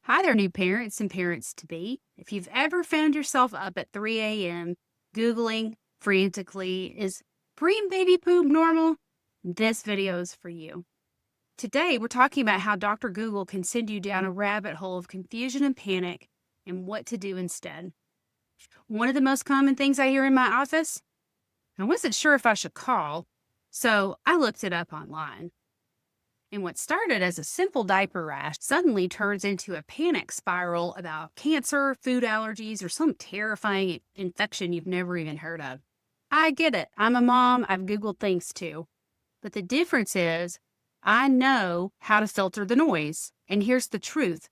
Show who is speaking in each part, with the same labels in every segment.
Speaker 1: Hi there, new parents and parents-to-be. If you've ever found yourself up at 3 a.m. Googling frantically, is preem baby poop normal? This video is for you. Today, we're talking about how Dr. Google can send you down a rabbit hole of confusion and panic and what to do instead. One of the most common things I hear in my office, I wasn't sure if I should call, so I looked it up online. And what started as a simple diaper rash suddenly turns into a panic spiral about cancer, food allergies, or some terrifying infection you've never even heard of. I get it. I'm a mom. I've Googled things too. But the difference is I know how to filter the noise. And here's the truth.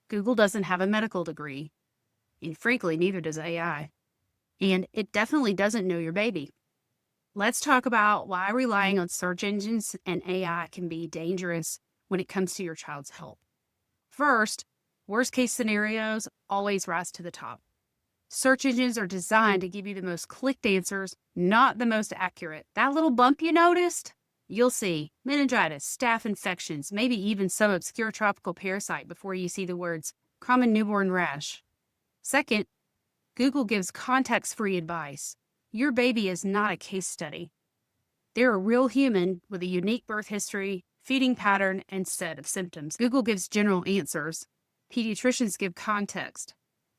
Speaker 1: Google doesn't have a medical degree. And frankly, neither does AI. And it definitely doesn't know your baby. Let's talk about why relying on search engines and AI can be dangerous when it comes to your child's health. First, worst case scenarios always rise to the top. Search engines are designed to give you the most clicked answers, not the most accurate. That little bump you noticed? You'll see meningitis, staph infections, maybe even some obscure tropical parasite before you see the words common newborn rash. Second, Google gives context-free advice. Your baby is not a case study. They're a real human with a unique birth history, feeding pattern, and set of symptoms. Google gives general answers. Pediatricians give context.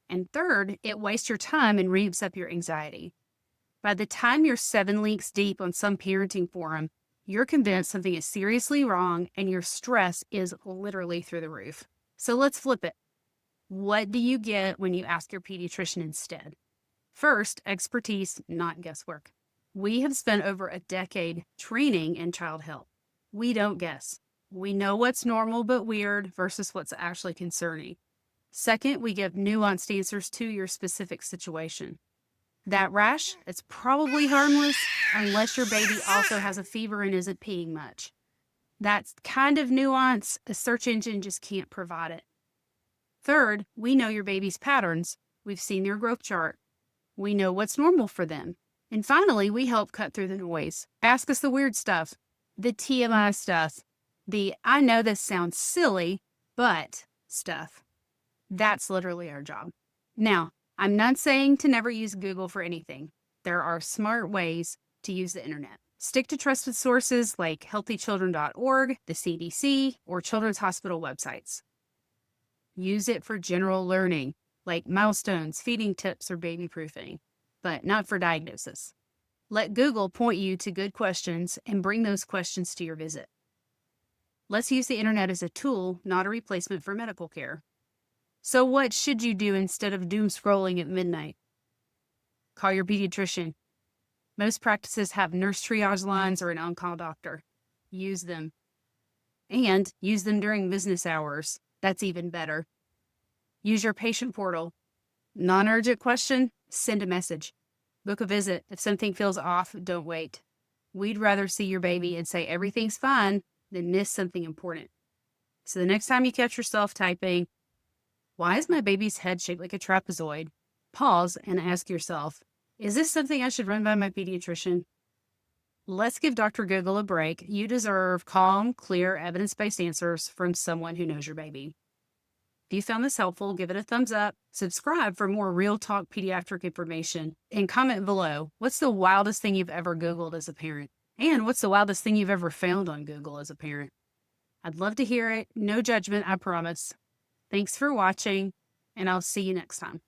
Speaker 1: And third, it wastes your time and ramps up your anxiety. By the time you're 7 links deep on some parenting forum, you're convinced something is seriously wrong and your stress is literally through the roof. So let's flip it. What do you get when you ask your pediatrician instead? First, expertise, not guesswork. We have spent over a decade training in child health. We don't guess. We know what's normal but weird versus what's actually concerning. Second, we give nuanced answers to your specific situation. That rash, it's probably harmless unless your baby also has a fever and isn't peeing much. That's kind of nuance a search engine just can't provide it. Third, we know your baby's patterns. We've seen their growth chart. We know what's normal for them. And finally, we help cut through the noise. Ask us the weird stuff, the TMI stuff, the I know this sounds silly, but stuff. That's literally our job. Now, I'm not saying to never use Google for anything. There are smart ways to use the internet. Stick to trusted sources like healthychildren.org, the CDC, or children's hospital websites. Use it for general learning, like milestones, feeding tips, or baby proofing, but not for diagnosis. Let Google point you to good questions and bring those questions to your visit. Let's use the internet as a tool, not a replacement for medical care. So what should you do instead of doom scrolling at midnight? Call your pediatrician. Most practices have nurse triage lines or an on-call doctor. Use them. And use them during business hours. That's even better. Use your patient portal. Non-urgent question, send a message. Book a visit. If something feels off, don't wait. We'd rather see your baby and say everything's fine than miss something important. So the next time you catch yourself typing, why is my baby's head shaped like a trapezoid? Pause and ask yourself, is this something I should run by my pediatrician? Let's give Dr. Google a break. You deserve calm, clear, evidence-based answers from someone who knows your baby. If you found this helpful, give it a thumbs up, subscribe for more real talk pediatric information, and comment below, what's the wildest thing you've ever Googled as a parent? And what's the wildest thing you've ever found on Google as a parent? I'd love to hear it. No judgment, I promise. Thanks for watching, and I'll see you next time.